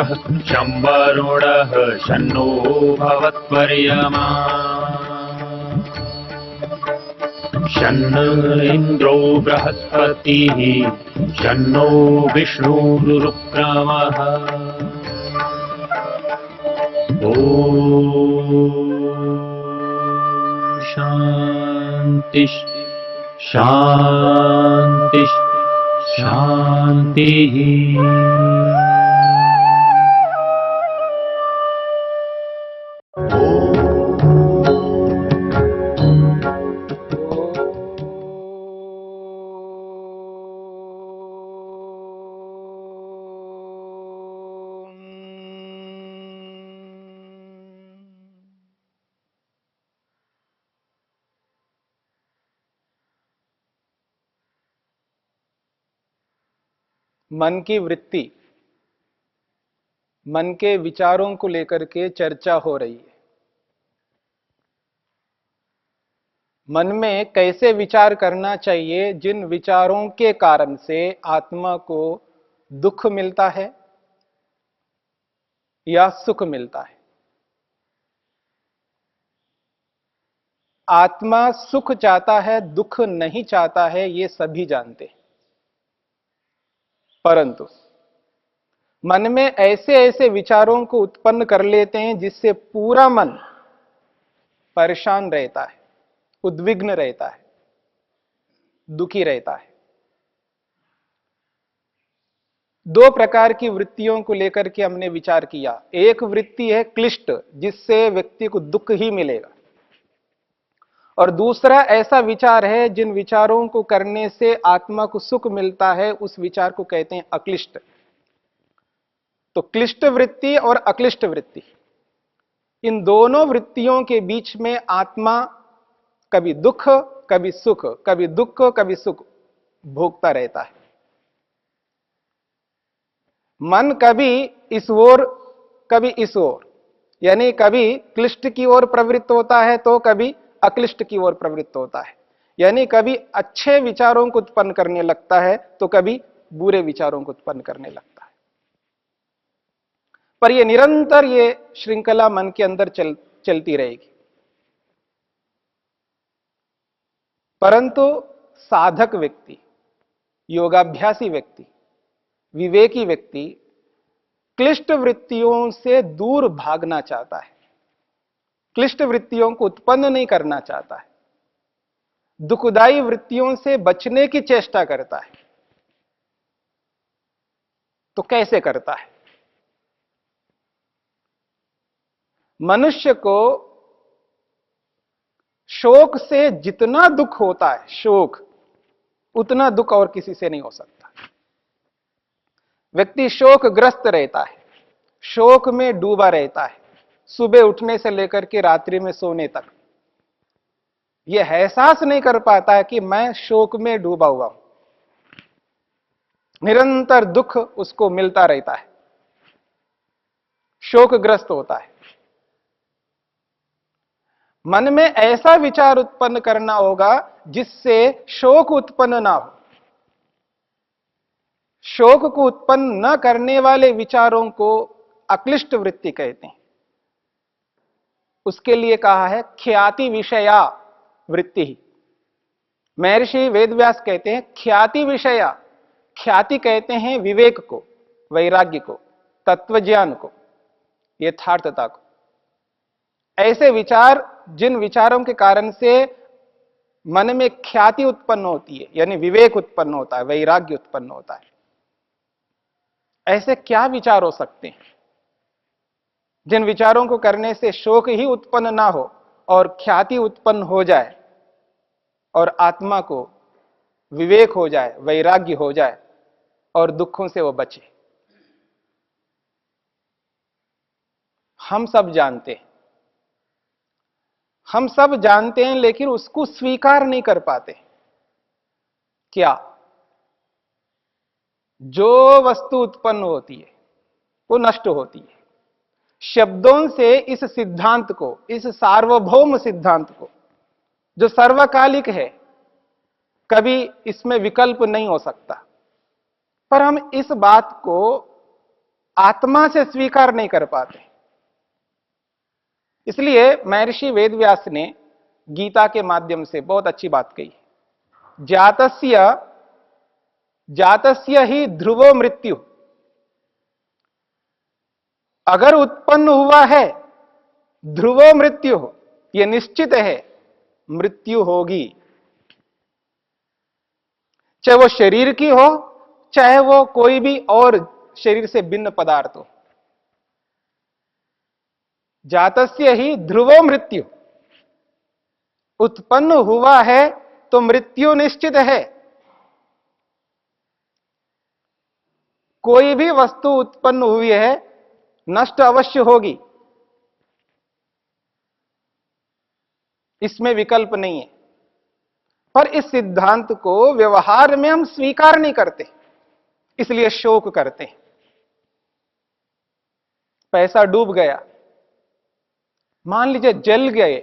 रुद्रः शं वरुणः शन्नो भवत्वर्यमा शन्न इन्द्रो बृहस्पतिः शन्नो विष्णुरुक्रमः ॐ शान्ति शान्ति शान्तिः। मन की वृत्ति, मन के विचारों को लेकर के चर्चा हो रही है। मन में कैसे विचार करना चाहिए जिन विचारों के कारण से आत्मा को दुख मिलता है या सुख मिलता है। आत्मा सुख चाहता है, दुख नहीं चाहता है, ये सभी जानते हैं। परंतु मन में ऐसे ऐसे विचारों को उत्पन्न कर लेते हैं जिससे पूरा मन परेशान रहता है, उद्विग्न रहता है, दुखी रहता है। दो प्रकार की वृत्तियों को लेकर के हमने विचार किया। एक वृत्ति है क्लिष्ट, जिससे व्यक्ति को दुख ही मिलेगा, और दूसरा ऐसा विचार है जिन विचारों को करने से आत्मा को सुख मिलता है, उस विचार को कहते हैं अक्लिष्ट। तो क्लिष्ट वृत्ति और अक्लिष्ट वृत्ति, इन दोनों वृत्तियों के बीच में आत्मा कभी दुख कभी सुख, कभी दुख कभी सुख भोगता रहता है। मन कभी इस ओर कभी इस ओर, यानी कभी क्लिष्ट की ओर प्रवृत्त होता है तो कभी अक्लिष्ट की ओर प्रवृत्त होता है। यानी कभी अच्छे विचारों को उत्पन्न करने लगता है तो कभी बुरे विचारों को उत्पन्न करने लगता है। पर यह निरंतर ये श्रृंखला मन के अंदर चलती रहेगी। परंतु साधक व्यक्ति, योगाभ्यासी व्यक्ति, विवेकी व्यक्ति क्लिष्ट वृत्तियों से दूर भागना चाहता है, क्लिष्ट वृत्तियों को उत्पन्न नहीं करना चाहता है, दुखदायी वृत्तियों से बचने की चेष्टा करता है। तो कैसे करता है? मनुष्य को शोक से जितना दुख होता है, शोक, उतना दुख और किसी से नहीं हो सकता। व्यक्ति शोकग्रस्त रहता है, शोक में डूबा रहता है, सुबह उठने से लेकर के रात्रि में सोने तक। यह एहसास नहीं कर पाता है कि मैं शोक में डूबा हुआ हूं। निरंतर दुख उसको मिलता रहता है, शोकग्रस्त होता है। मन में ऐसा विचार उत्पन्न करना होगा जिससे शोक उत्पन्न ना हो। शोक को उत्पन्न न करने वाले विचारों को अक्लिष्ट वृत्ति कहते हैं। उसके लिए कहा है ख्याति विषया वृत्ति ही। महर्षि वेदव्यास कहते हैं ख्याति विषया। ख्याति कहते हैं विवेक को, वैराग्य को, तत्वज्ञान को, यथार्थता को। ऐसे विचार, जिन विचारों के कारण से मन में ख्याति उत्पन्न होती है, यानी विवेक उत्पन्न होता है, वैराग्य उत्पन्न होता है, ऐसे क्या विचार हो सकते हैं जिन विचारों को करने से शोक ही उत्पन्न ना हो और ख्याति उत्पन्न हो जाए और आत्मा को विवेक हो जाए, वैराग्य हो जाए और दुखों से वो बचे। हम सब जानते हैं, हम सब जानते हैं, लेकिन उसको स्वीकार नहीं कर पाते। क्या? जो वस्तु उत्पन्न होती है वो नष्ट होती है। शब्दों से इस सिद्धांत को, इस सार्वभौम सिद्धांत को, जो सर्वकालिक है, कभी इसमें विकल्प नहीं हो सकता। पर हम इस बात को आत्मा से स्वीकार नहीं कर पाते। इसलिए महर्षि वेदव्यास ने गीता के माध्यम से बहुत अच्छी बात कही, जातस्य जातस्य ही ध्रुवो मृत्यु। अगर उत्पन्न हुआ है ध्रुवो मृत्यु, यह निश्चित है मृत्यु होगी, चाहे वो शरीर की हो, चाहे वो कोई भी और शरीर से भिन्न पदार्थ हो। जातस्य ही ध्रुवो मृत्यु, उत्पन्न हुआ है तो मृत्यु निश्चित है। कोई भी वस्तु उत्पन्न हुई है नष्ट अवश्य होगी, इसमें विकल्प नहीं है। पर इस सिद्धांत को व्यवहार में हम स्वीकार नहीं करते, इसलिए शोक करते हैं। पैसा डूब गया, मान लीजिए जल गए,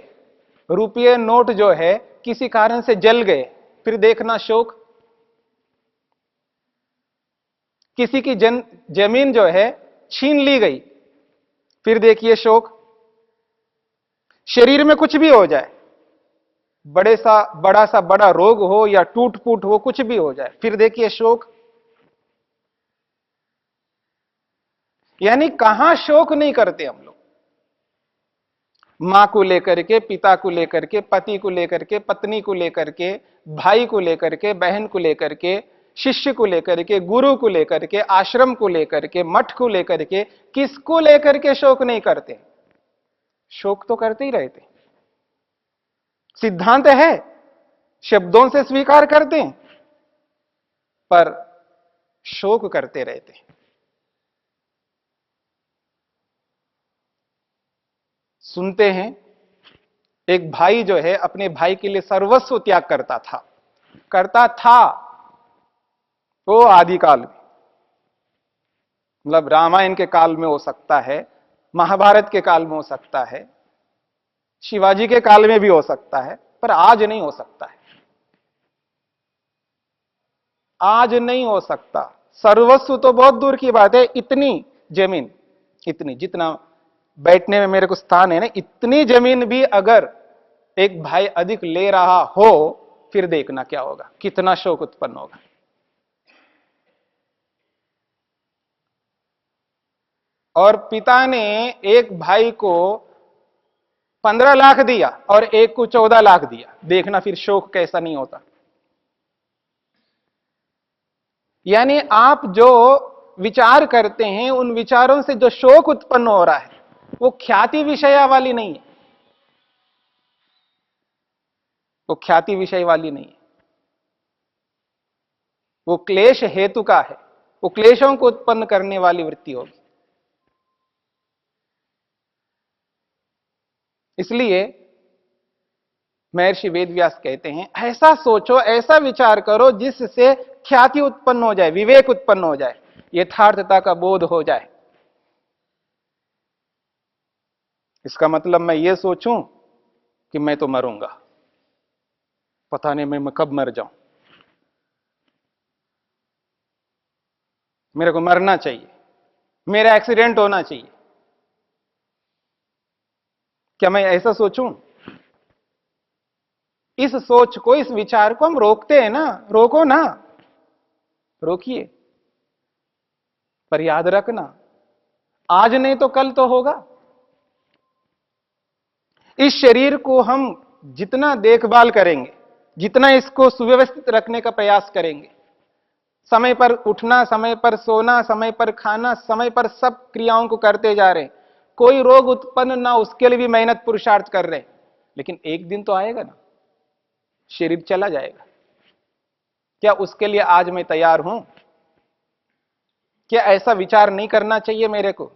रुपये नोट जो है किसी कारण से जल गए, फिर देखना शोक। किसी की जमीन जो है छीन ली गई, फिर देखिए शोक। शरीर में कुछ भी हो जाए, बड़ा रोग हो या टूट फूट हो, कुछ भी हो जाए, फिर देखिए शोक। यानी कहां शोक नहीं करते हम लोग। मां को लेकर के, पिता को लेकर के, पति को लेकर के, पत्नी को लेकर के, भाई को लेकर के, बहन को लेकर के, शिष्य को लेकर के, गुरु को लेकर के, आश्रम को लेकर के, मठ को लेकर के, किसको लेकर के शोक नहीं करते? शोक तो करते ही रहते। सिद्धांत है, शब्दों से स्वीकार करते हैं, पर शोक करते रहते हैं। सुनते हैं एक भाई जो है अपने भाई के लिए सर्वस्व त्याग करता था वो आदिकाल में, मतलब रामायण के काल में हो सकता है, महाभारत के काल में हो सकता है, शिवाजी के काल में भी हो सकता है, पर आज नहीं हो सकता है। आज नहीं हो सकता। सर्वस्व तो बहुत दूर की बात है, इतनी जमीन, इतनी जितना बैठने में मेरे को स्थान है ना, इतनी जमीन भी अगर एक भाई अधिक ले रहा हो, फिर देखना क्या होगा, कितना शोक उत्पन्न होगा। और पिता ने एक भाई को 15 लाख दिया और एक को 14 लाख दिया, देखना फिर शोक कैसा नहीं होता। यानी आप जो विचार करते हैं, उन विचारों से जो शोक उत्पन्न हो रहा है वो ख्याति विषया वाली नहीं है, वो ख्याति विषय वाली नहीं है, वो क्लेश हेतु का है, वो क्लेशों को उत्पन्न करने वाली वृत्ति होगी। इसलिए महर्षि वेदव्यास कहते हैं, ऐसा सोचो, ऐसा विचार करो जिससे ख्याति उत्पन्न हो जाए, विवेक उत्पन्न हो जाए, यथार्थता का बोध हो जाए। इसका मतलब मैं ये सोचूं कि मैं तो मरूंगा, पता नहीं मैं कब मर जाऊं, मेरे को मरना चाहिए, मेरा एक्सीडेंट होना चाहिए। क्या मैं ऐसा सोचूं? इस सोच को, इस विचार को हम रोकते हैं ना, रोको ना, रोकिए। पर याद रखना, आज नहीं तो कल तो होगा। इस शरीर को हम जितना देखभाल करेंगे, जितना इसको सुव्यवस्थित रखने का प्रयास करेंगे, समय पर उठना, समय पर सोना, समय पर खाना, समय पर सब क्रियाओं को करते जा रहे हैं, कोई रोग उत्पन्न ना, उसके लिए भी मेहनत पुरुषार्थ कर रहे हैं, लेकिन एक दिन तो आएगा ना, शरीर चला जाएगा। क्या उसके लिए आज मैं तैयार हूं? क्या ऐसा विचार नहीं करना चाहिए मेरे को?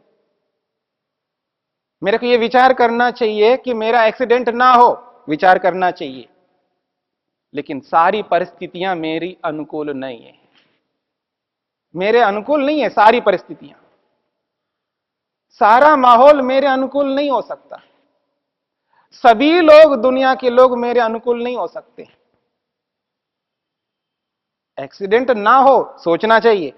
मेरे को यह विचार करना चाहिए कि मेरा एक्सीडेंट ना हो, विचार करना चाहिए, लेकिन सारी परिस्थितियां मेरी अनुकूल नहीं है, मेरे अनुकूल नहीं है सारी परिस्थितियां, सारा माहौल मेरे अनुकूल नहीं हो सकता, सभी लोग, दुनिया के लोग मेरे अनुकूल नहीं हो सकते। एक्सीडेंट ना हो सोचना चाहिए,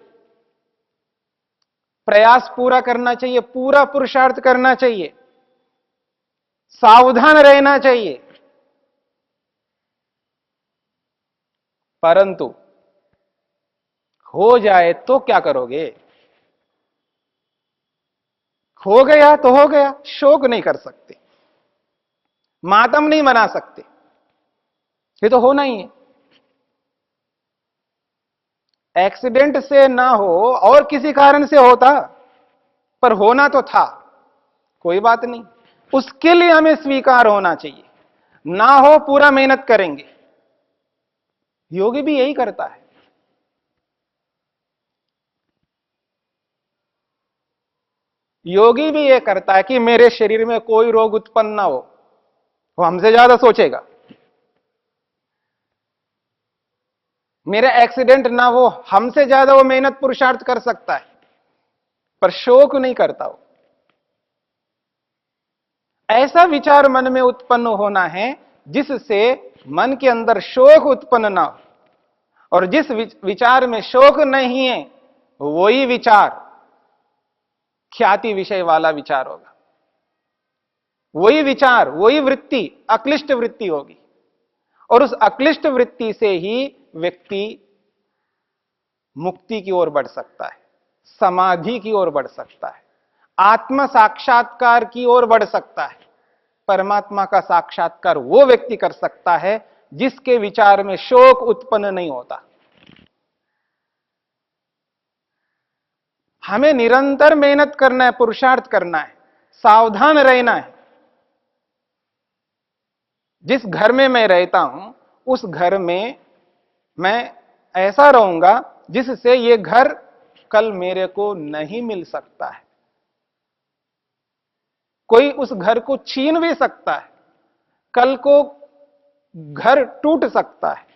प्रयास पूरा करना चाहिए, पूरा पुरुषार्थ करना चाहिए, सावधान रहना चाहिए। परंतु हो जाए तो क्या करोगे? हो गया तो हो गया, शोक नहीं कर सकते, मातम नहीं मना सकते, ये तो होना ही है। एक्सीडेंट से ना हो और किसी कारण से होता, पर होना तो था, कोई बात नहीं, उसके लिए हमें स्वीकार होना चाहिए। ना हो पूरा मेहनत करेंगे। योगी भी यही करता है। योगी भी ये करता है कि मेरे शरीर में कोई रोग उत्पन्न ना हो, वो हमसे ज्यादा सोचेगा। मेरा एक्सीडेंट ना हो, हमसे ज्यादा वो मेहनत पुरुषार्थ कर सकता है, पर शोक नहीं करता वो। ऐसा विचार मन में उत्पन्न होना है जिससे मन के अंदर शोक उत्पन्न ना हो, और जिस विचार में शोक नहीं है वही विचार ख्याति विषय वाला विचार होगा। वही विचार, वही वृत्ति अक्लिष्ट वृत्ति होगी, और उस अक्लिष्ट वृत्ति से ही व्यक्ति मुक्ति की ओर बढ़ सकता है, समाधि की ओर बढ़ सकता है, आत्म साक्षात्कार की ओर बढ़ सकता है। परमात्मा का साक्षात्कार वो व्यक्ति कर सकता है जिसके विचार में शोक उत्पन्न नहीं होता। हमें निरंतर मेहनत करना है, पुरुषार्थ करना है, सावधान रहना है। जिस घर में मैं रहता हूं उस घर में मैं ऐसा रहूंगा जिससे ये घर कल मेरे को नहीं मिल सकता है। कोई उस घर को छीन भी सकता है, कल को घर टूट सकता है,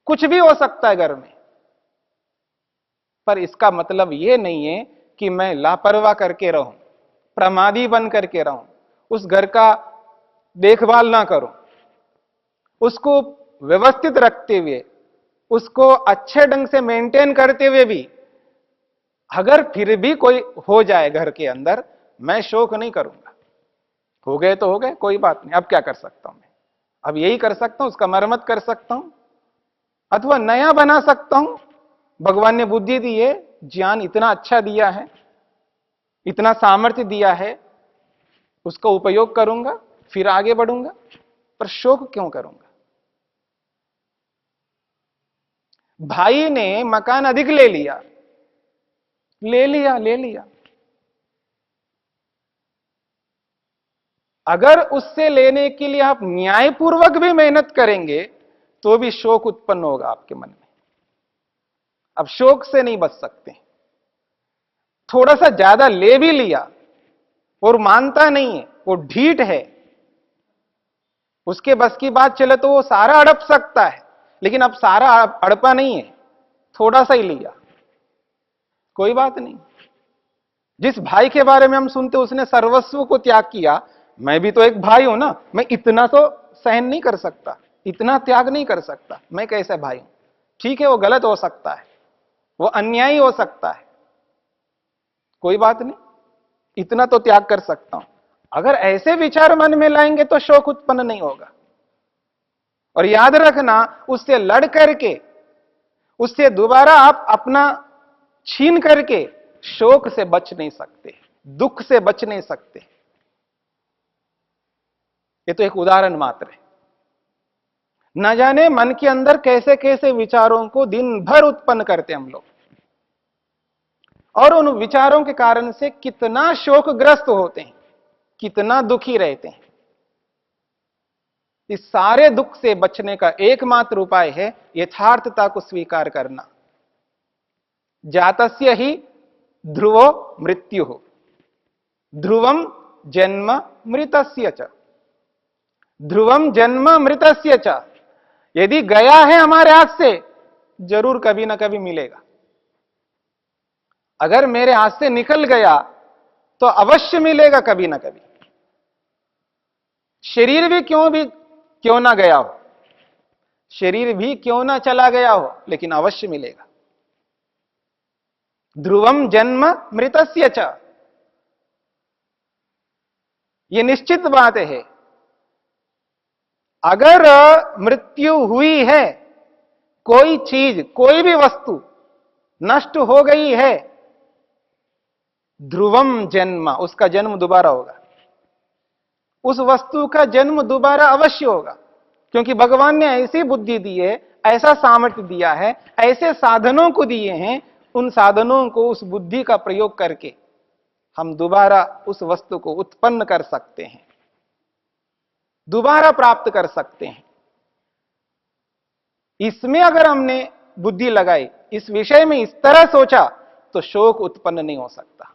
कुछ भी हो सकता है घर में। पर इसका मतलब यह नहीं है कि मैं लापरवाह करके रहूं, प्रमादी बन करके रहूं, उस घर का देखभाल ना करूं, उसको व्यवस्थित रखते हुए, उसको अच्छे ढंग से मेंटेन करते हुए भी अगर फिर भी कोई हो जाए घर के अंदर, मैं शोक नहीं करूंगा। हो गए तो हो गए, कोई बात नहीं, अब क्या कर सकता हूं मैं? अब यही कर सकता हूं, उसका मरम्मत कर सकता हूं, अथवा नया बना सकता हूं। भगवान ने बुद्धि दी है, ज्ञान इतना अच्छा दिया है, इतना सामर्थ्य दिया है, उसका उपयोग करूंगा, फिर आगे बढ़ूंगा। पर शोक क्यों करूंगा? भाई ने मकान अधिक ले लिया, ले लिया, ले लिया। अगर उससे लेने के लिए आप न्यायपूर्वक भी मेहनत करेंगे तो भी शोक उत्पन्न होगा आपके मन में। अब शोक से नहीं बच सकते। थोड़ा सा ज्यादा ले भी लिया और मानता नहीं है, वो ढीठ है, उसके बस की बात चले तो वो सारा अड़प सकता है, लेकिन अब सारा अड़पा नहीं है, थोड़ा सा ही लिया, कोई बात नहीं। जिस भाई के बारे में हम सुनते उसने सर्वस्व को त्याग किया, मैं भी तो एक भाई हूं ना, मैं इतना तो सहन नहीं कर सकता, इतना त्याग नहीं कर सकता, मैं कैसे भाई हूं? ठीक है, वो गलत हो सकता है, वो अन्यायी हो सकता है, कोई बात नहीं, इतना तो त्याग कर सकता हूं। अगर ऐसे विचार मन में लाएंगे तो शोक उत्पन्न नहीं होगा। और याद रखना, उससे लड़ करके, उससे दोबारा आप अपना छीन करके शोक से बच नहीं सकते, दुख से बच नहीं सकते। ये तो एक उदाहरण मात्र है। न जाने मन के अंदर कैसे कैसे विचारों को दिन भर उत्पन्न करते हम लोग, और उन विचारों के कारण से कितना शोकग्रस्त होते हैं, कितना दुखी रहते हैं। इस सारे दुख से बचने का एकमात्र उपाय है यथार्थता को स्वीकार करना। जातस्य ही ध्रुवो मृत्यु, ध्रुवम जन्म मृतस्य च, ध्रुवम जन्म मृतस्य च। यदि गया है हमारे हाथ से, जरूर कभी ना कभी मिलेगा। अगर मेरे हाथ से निकल गया तो अवश्य मिलेगा कभी ना कभी। शरीर भी क्यों ना गया हो, शरीर भी क्यों ना चला गया हो, लेकिन अवश्य मिलेगा। ध्रुवम जन्म मृतस्य च, ये निश्चित बात है। अगर मृत्यु हुई है, कोई चीज कोई भी वस्तु नष्ट हो गई है, ध्रुवम जन्म, उसका जन्म दोबारा होगा। उस वस्तु का जन्म दोबारा अवश्य होगा, क्योंकि भगवान ने ऐसी बुद्धि दी है, ऐसा सामर्थ्य दिया है, ऐसे साधनों को दिए हैं। उन साधनों को, उस बुद्धि का प्रयोग करके हम दोबारा उस वस्तु को उत्पन्न कर सकते हैं, दोबारा प्राप्त कर सकते हैं। इसमें अगर हमने बुद्धि लगाई, इस विषय में इस तरह सोचा, तो शोक उत्पन्न नहीं हो सकता।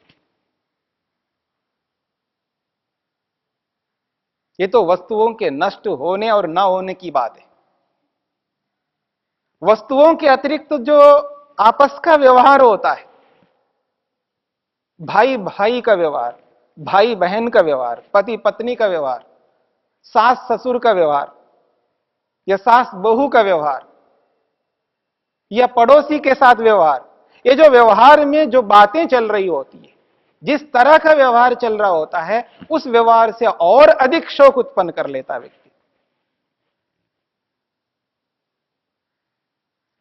ये तो वस्तुओं के नष्ट होने और न होने की बात है। वस्तुओं के अतिरिक्त जो आपस का व्यवहार होता है, भाई भाई का व्यवहार, भाई बहन का व्यवहार, पति पत्नी का व्यवहार, सास ससुर का व्यवहार, या सास बहू का व्यवहार, या पड़ोसी के साथ व्यवहार, ये जो व्यवहार में जो बातें चल रही होती है, जिस तरह का व्यवहार चल रहा होता है, उस व्यवहार से और अधिक शोक उत्पन्न कर लेता व्यक्ति।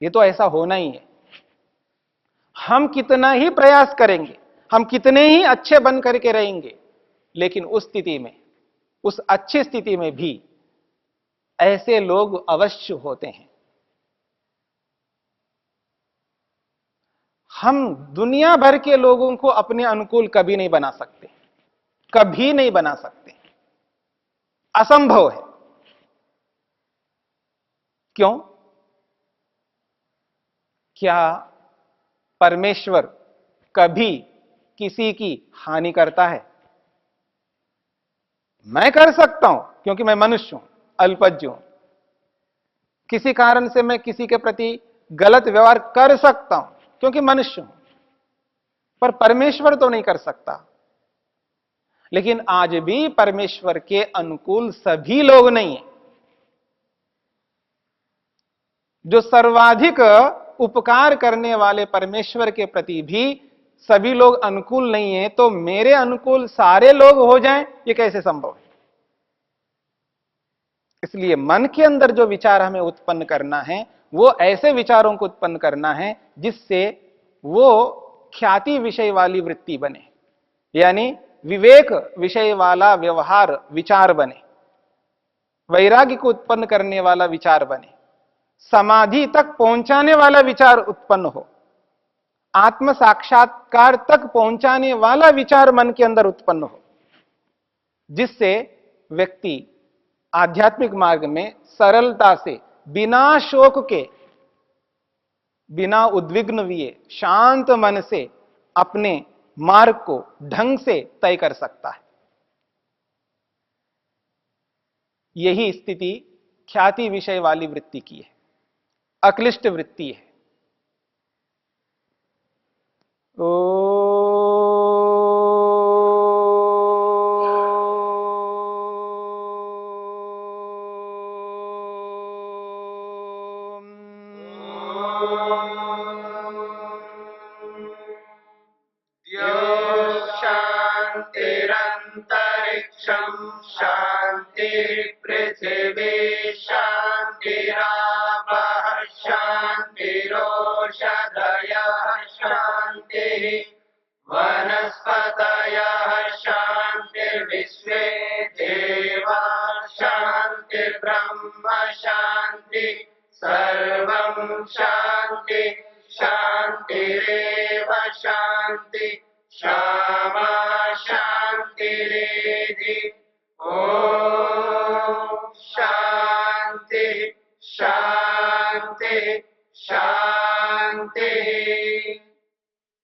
ये तो ऐसा होना ही है। हम कितना ही प्रयास करेंगे, हम कितने ही अच्छे बन करके रहेंगे, लेकिन उस स्थिति में, उस अच्छी स्थिति में भी ऐसे लोग अवश्य होते हैं। हम दुनिया भर के लोगों को अपने अनुकूल कभी नहीं बना सकते, कभी नहीं बना सकते, असंभव है। क्यों? क्या परमेश्वर कभी किसी की हानि करता है? मैं कर सकता हूं, क्योंकि मैं मनुष्य हूं, अल्पज्ञ हूं। किसी कारण से मैं किसी के प्रति गलत व्यवहार कर सकता हूं, क्योंकि मनुष्य हूं, पर परमेश्वर तो नहीं कर सकता। लेकिन आज भी परमेश्वर के अनुकूल सभी लोग नहीं हैं। जो सर्वाधिक उपकार करने वाले परमेश्वर के प्रति भी सभी लोग अनुकूल नहीं है, तो मेरे अनुकूल सारे लोग हो जाएं, ये कैसे संभव है? इसलिए मन के अंदर जो विचार हमें उत्पन्न करना है, वो ऐसे विचारों को उत्पन्न करना है जिससे वो ख्याति विषय वाली वृत्ति बने, यानी विवेक विषय वाला व्यवहार विचार बने, वैराग्य को उत्पन्न करने वाला विचार बने, समाधि तक पहुंचाने वाला विचार उत्पन्न हो, आत्म साक्षात्कार तक पहुंचाने वाला विचार मन के अंदर उत्पन्न हो, जिससे व्यक्ति आध्यात्मिक मार्ग में सरलता से, बिना शोक के, बिना उद्विग्न हुए, शांत मन से अपने मार्ग को ढंग से तय कर सकता है। यही स्थिति ख्याति विषय वाली वृत्ति की है, अक्लिष्ट वृत्ति है। शांतिरंतरिक्षं शांति पृथिवी शांतिरापः शांतिरोषधयः शांतिः वनस्पतयः शांतिर्विश्वे देवा शांतिर्ब्रह्म शांति सर्वं शांति शांतिरेव शांति क्षमा शांतिरेधि